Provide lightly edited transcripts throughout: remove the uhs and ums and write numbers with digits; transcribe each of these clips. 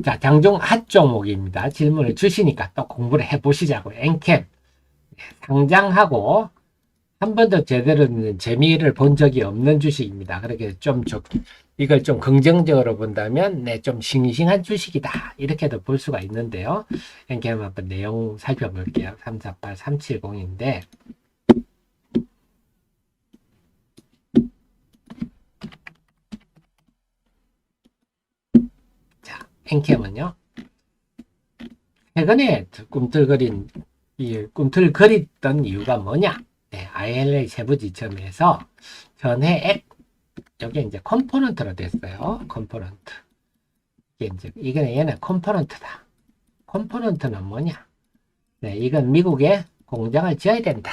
자, 장중 핫 종목입니다. 질문을 주시니까 또 공부를 해보시자고요. 엔캠 상장하고 한 번도 제대로 된 재미를 본 적이 없는 주식입니다. 그렇게 이걸 좀 긍정적으로 본다면, 네, 좀 싱싱한 주식이다. 이렇게도 볼 수가 있는데요. 엔캠 한번 내용 살펴볼게요. 348370인데, 자, 엔캠은요, 최근에 꿈틀거리던 이유가 뭐냐? 네, ILA 세부 지침에서 전해액, 여기 이제 컴포넌트로 됐어요. 컴포넌트. 얘는 컴포넌트다. 컴포넌트는 뭐냐? 네, 이건 미국에 공장을 지어야 된다.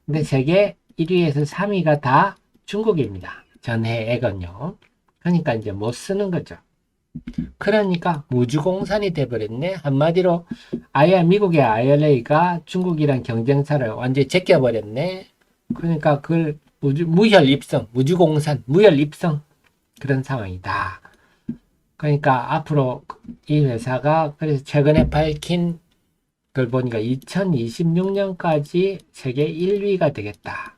근데 세계 1위에서 3위가 다 중국입니다. 전해액은요. 그러니까 이제 못 쓰는 거죠. 그러니까 무주공산이 돼버렸네. 한마디로 미국의 IRA가 중국이랑 경쟁사를 완전히 제껴버렸네. 그러니까 그걸 무혈 입성, 무주공산, 무혈 입성 그런 상황이다. 그러니까 앞으로 이 회사가 그래서 최근에 밝힌 걸 보니까 2026년까지 세계 1위가 되겠다.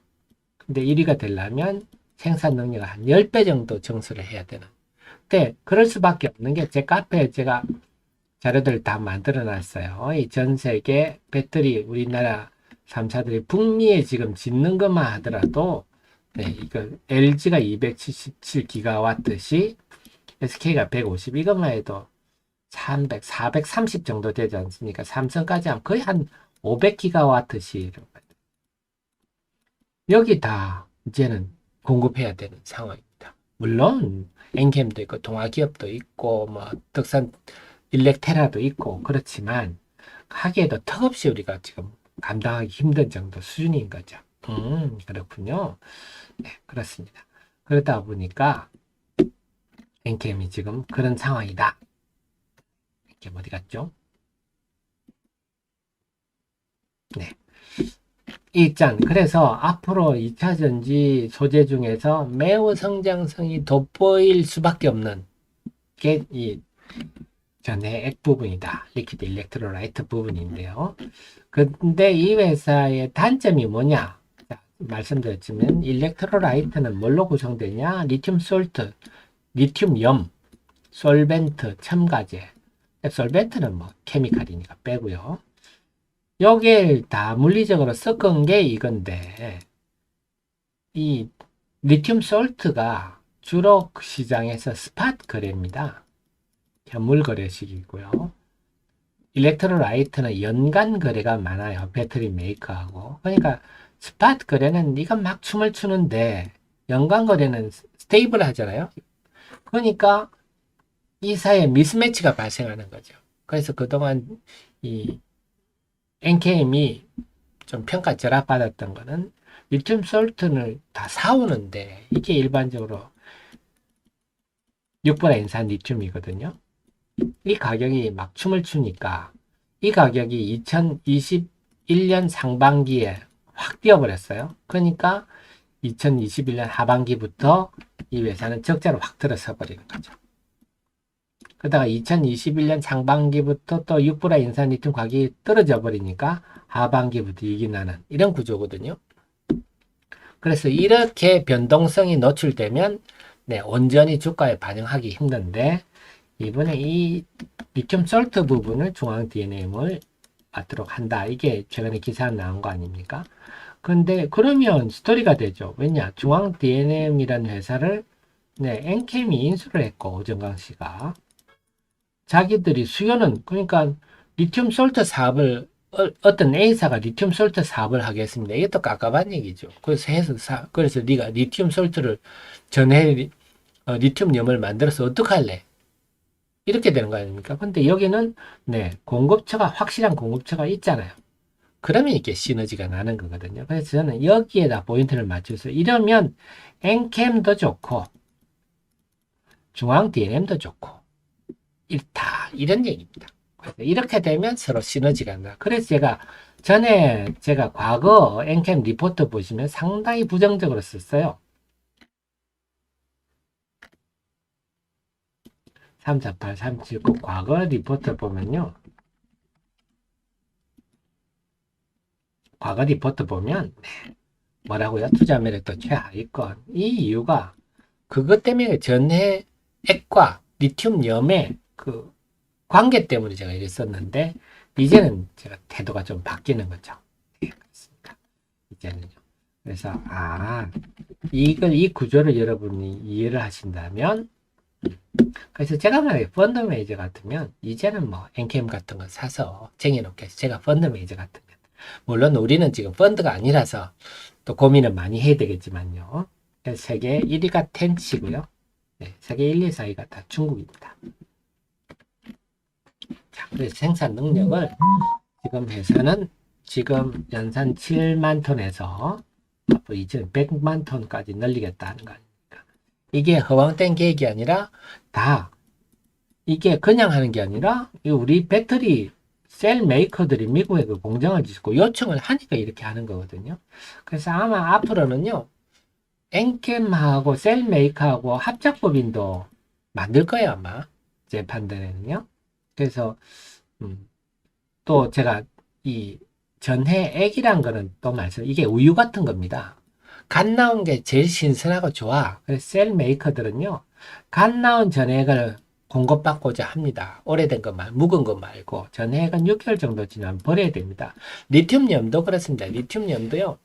근데 1위가 되려면 생산 능력을 한 10배 정도 증설을 해야 되는. 근데 그럴 수밖에 없는 게 제 카페에 제가 자료들 다 만들어 놨어요. 이 전 세계 배터리 우리나라 3사들이 북미에 지금 짓는 것만 하더라도 네, 이거 LG가 277기가와트시 SK가 150 이것만 해도 300, 430 정도 되지 않습니까? 삼성까지 하면 거의 한 500기가와트시 여기 다 이제는 공급해야 되는 상황입니다. 물론 엔캠도 있고 동아기업도 있고 뭐 덕산 일렉테라도 있고 그렇지만 하기에도 턱없이 우리가 지금 감당하기 힘든 정도 수준인 거죠. 그렇군요. 네, 그렇습니다. 그러다 보니까 엔캠이 지금 그런 상황이다. 엔캠 어디 갔죠? 네. 그래서 앞으로 2차전지 소재 중에서 매우 성장성이 돋보일 수밖에 없는 게 이 전해액 부분이다. 리퀴드 일렉트로라이트 부분인데요. 근데 이 회사의 단점이 뭐냐? 자, 말씀드렸지만 일렉트로라이트는 뭘로 구성되냐? 리튬 솔트, 리튬염, 솔벤트, 첨가제. 솔벤트는 뭐 케미칼이니까 빼고요. 여기에 다 물리적으로 섞은 게 이건데 이 리튬 솔트가 주로 시장에서 스팟 거래입니다. 현물 거래식이고요. 일렉트로라이트는 연간 거래가 많아요. 배터리 메이커하고. 그러니까 스팟 거래는 네가 막 춤을 추는데 연간 거래는 스테이블 하잖아요. 그러니까 이 사이에 미스매치가 발생하는 거죠. 그래서 그동안 이 NKM이 좀 평가 절하받았던 거는 리튬 솔트를 다 사오는데 이게 일반적으로 6분의 인산 리튬이거든요. 이 가격이 막 춤을 추니까 이 가격이 2021년 상반기에 확 뛰어버렸어요. 그러니까 2021년 하반기부터 이 회사는 적자로 확 들어서 버리는 거죠. 그러다가 2021년 상반기부터 또 6분의 인산 리튬 가격이 떨어져 버리니까 하반기부터 이익이 나는 이런 구조거든요. 그래서 이렇게 변동성이 노출되면 네, 온전히 주가에 반영하기 힘든데 이번에 이 리튬 솔트 부분을 중앙 DNM을 받도록 한다. 이게 최근에 기사 나온 거 아닙니까? 근데 그러면 스토리가 되죠. 왜냐? 중앙 DNM이라는 회사를 네, 엔캠이 인수를 했고 오정강 씨가 자기들이 수요는 그러니까 리튬 솔트 사업을 어떤 A사가 리튬 솔트 사업을 하겠습니다. 이게 또 깝깝한 얘기죠. 그래서 네가 리튬 솔트를 리튬염을 만들어서 어떡할래? 이렇게 되는 거 아닙니까? 근데 여기는 네, 확실한 공급처가 있잖아요. 그러면 이게 시너지가 나는 거거든요. 그래서 저는 여기에다 포인트를 맞춰서 이러면 엔캠도 좋고 중앙 DNM도 좋고 다 이런 얘기입니다. 이렇게 되면 서로 시너지가 나. 그래서 제가 과거 엔캠 리포트 보시면 상당히 부정적으로 썼어요. 348, 379 과거 리포트 보면요. 과거 리포트 보면 뭐라고요? 투자 매력도 최하위권. 이 이유가 그것 때문에 전해액과 리튬염의 그 관계 때문에 제가 이랬었는데 이제는 제가 태도가 좀 바뀌는 거죠. 네, 그렇습니다. 이제는요. 그래서 이 구조를 여러분이 이해를 하신다면 그래서 제가 만약에 펀드 매니저 같으면 이제는 뭐 엔캠 같은 거 사서 쟁여놓겠어요. 제가 펀드 매니저 같으면 물론 우리는 지금 펀드가 아니라서 또 고민을 많이 해야 되겠지만요. 세계 1위가 텐치고요. 네, 세계 1, 2, 4위가 다 중국입니다. 자, 그래서 생산 능력을 지금 회사는 지금 연산 7만 톤에서 앞으로 이제 100만 톤까지 늘리겠다는 거 아닙니까? 이게 허황된 계획이 아니라 다 이게 그냥 하는 게 아니라 우리 배터리 셀 메이커들이 미국에 그 공장을 짓고 요청을 하니까 이렇게 하는 거거든요. 그래서 아마 앞으로는요. 엔캠하고 셀 메이커하고 합작법인도 만들 거예요, 아마. 제 판단에는요. 그래서 또 제가 이 전해액이란 거는 또 말씀, 이게 우유 같은 겁니다. 갓 나온 게 제일 신선하고 좋아. 그래서 셀 메이커들은요, 갓 나온 전해액을 공급받고자 합니다. 오래된 것 말고, 묵은 것 말고, 전해액은 6개월 정도 지나면 버려야 됩니다. 리튬염도 그렇습니다. 리튬염도요,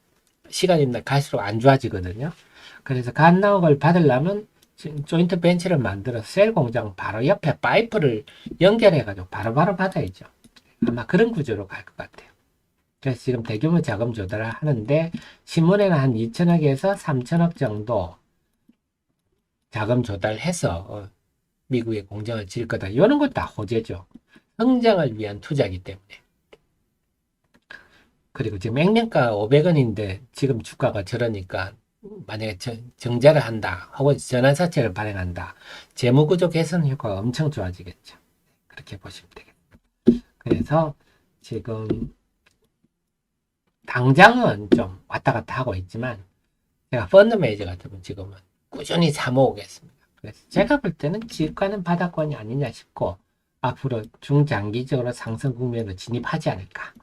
시간이 갈수록 안 좋아지거든요. 그래서 갓 나온 걸 받으려면 조인트 벤치를 만들어서 셀 공장 바로 옆에 파이프를 연결해가지고 바로바로 받아야죠. 아마 그런 구조로 갈 것 같아요. 그래서 지금 대규모 자금 조달을 하는데 신문에는 한 2천억에서 3천억 정도 자금 조달해서 미국에 공장을 지을 거다. 이런 것 다 호재죠. 성장을 위한 투자이기 때문에. 그리고 지금 액면가 500원인데 지금 주가가 저러니까 만약에 정자를 한다 혹은 전환사채를 발행한다 재무구조 개선 효과가 엄청 좋아지겠죠. 그렇게 보시면 되겠습니다. 그래서 지금 당장은 좀 왔다 갔다 하고 있지만 제가 펀드 매니저 같으면 지금은 꾸준히 사모으겠습니다. 그래서 제가 볼 때는 지금과는 바닥권이 아니냐 싶고 앞으로 중장기적으로 상승 국면으로 진입하지 않을까.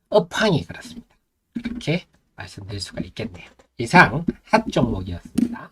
업황이 그렇습니다. 그렇게 말씀드릴 수가 있겠네요. 이상 핫 종목이었습니다.